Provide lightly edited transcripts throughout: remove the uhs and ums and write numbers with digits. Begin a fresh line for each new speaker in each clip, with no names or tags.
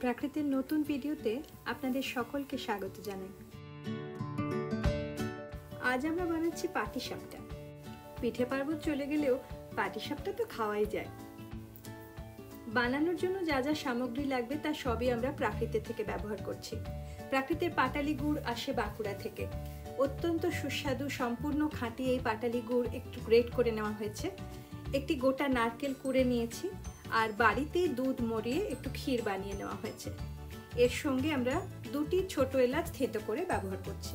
প্রাকৃতির নতুন ভিডিওতে আপনাদের সকলকে স্বাগত জানাই। আজ আমরা বানাচ্ছি পাটিসাপটা। পিঠে পার্বণ চলে গেলেও পাটিসাপটা তো খাওয়াই যায়। বানানোর জন্য যা যা সামগ্রী লাগবে তা সবই আমরা প্রাকৃতিক থেকে ব্যবহার করছি। প্রাকৃতিক পাটালি গুড় আসে বাঁকুড়া থেকে। অত্যন্ত সুস্বাদু সম্পূর্ণ খাঁটি এই পাটালি গুড় একটু গ্রেট করে নেওয়া হয়েছে। একটি গোটা নারকেল কুড়ে নিয়েছি আর বাড়িতে দুধ মরিয়ে একটু ক্ষীর বানিয়ে নেওয়া হয়েছে। এর সঙ্গে আমরা দুটি ছোট এলাচ থেতো করে ব্যবহার করছি।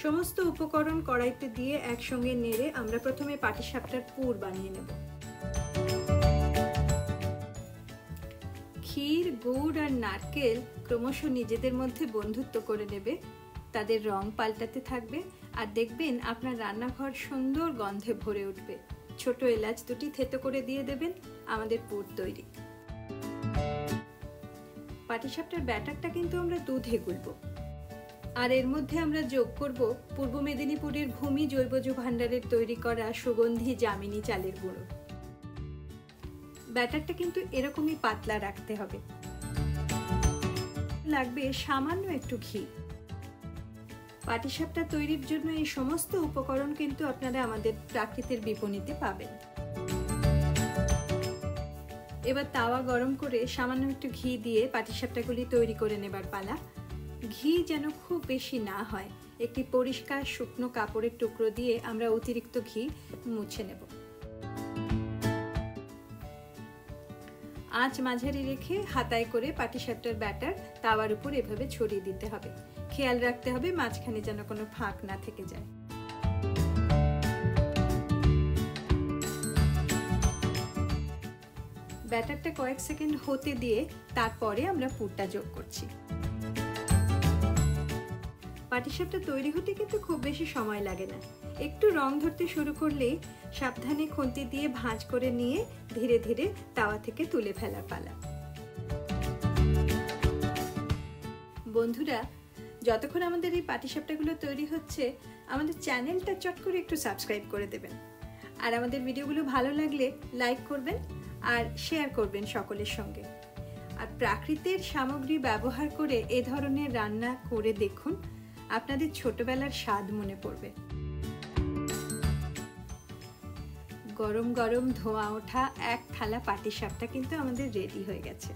সমস্ত উপকরণ কড়াইতে দিয়ে একসঙ্গে নেড়ে আমরা প্রথমে পাটিসাপটার পুর বানিয়ে নেব। ক্ষীর, গুড় আর নারকেল ক্রমশ নিজেদের মধ্যে বন্ধুত্ব করে নেবে, তাদের রং পাল্টাতে থাকবে আর দেখবেন আপনার রান্নাঘর সুন্দর গন্ধে ভরে উঠবে। ছোট এলাচ দুটি থেতো করে দিয়ে দেবেন, আমাদের পুর তৈরি। পাটিসাপটার ব্যাটারটা কিন্তু আমরা দুধে গুলবো আর এর মধ্যে আমরা যোগ করব পূর্ব মেদিনীপুরের ভূমি জৈবজ ভান্ডারের তৈরি করা সুগন্ধি জামিনী চালের গুঁড়ো। ব্যাটারটা কিন্তু এরকমই পাতলা রাখতে হবে। লাগবে সামান্য একটু ঘি। পাটিসাপটা তৈরির জন্য এই সমস্ত উপকরণ কিন্তু আপনারা আমাদের প্রাকৃতিক বিপণীতে পাবেন। এবার তাওয়া গরম করে সামান্য একটু ঘি দিয়ে পাটিসাপটাগুলি তৈরি করে নেবার পালা। ঘি যেন খুব বেশি না হয়, একটি পরিষ্কার শুকনো কাপড়ের টুকরো দিয়ে আমরা অতিরিক্ত ঘি মুছে নেব। আঁচ মাঝারি রেখে হাতায় করে পাটিসাপটার ব্যাটার তাওয়ার উপর এভাবে ছড়িয়ে দিতে হবে। খেয়াল রাখতে হবে মাঝখানে যেন কোনো ফাঁক না থেকে যায়। ব্যাটারটা কয়েক সেকেন্ড হতে দিয়ে তারপরে আমরা পুরটা যোগ করছি। পাটিসাপটা তৈরি হতে কিন্তু খুব বেশি সময় লাগে না। একটু রং ধরতে শুরু করলেই সাবধানে খুন্তি দিয়ে ভাঁজ করে নিয়ে ধীরে ধীরে তাওয়া থেকে তুলে ফেলার পালা। বন্ধুরা, যতক্ষণ আমাদের এই পাটিসাপটাগুলো তৈরি হচ্ছে, আমাদের চ্যানেলটা চট করে একটু সাবস্ক্রাইব করে দেবেন। আর আমাদের ভিডিওগুলো ভালো লাগলে লাইক করবেন আর শেয়ার করবেন সকলের সঙ্গে। আর প্রাকৃতিক সামগ্রী ব্যবহার করে এ ধরনের রান্না করে দেখুন, আপনাদের ছোটবেলার স্বাদ মনে পড়বে। গরম গরম ধোঁয়া ওঠা এক থালা পাটিসাপটা কিন্তু আমাদের রেডি হয়ে গেছে।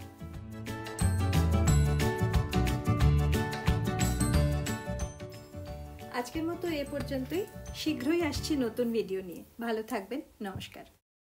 আজকের মতো এ পর্যন্তই। শীঘ্রই আসছি নতুন ভিডিও নিয়ে। ভালো থাকবেন। নমস্কার।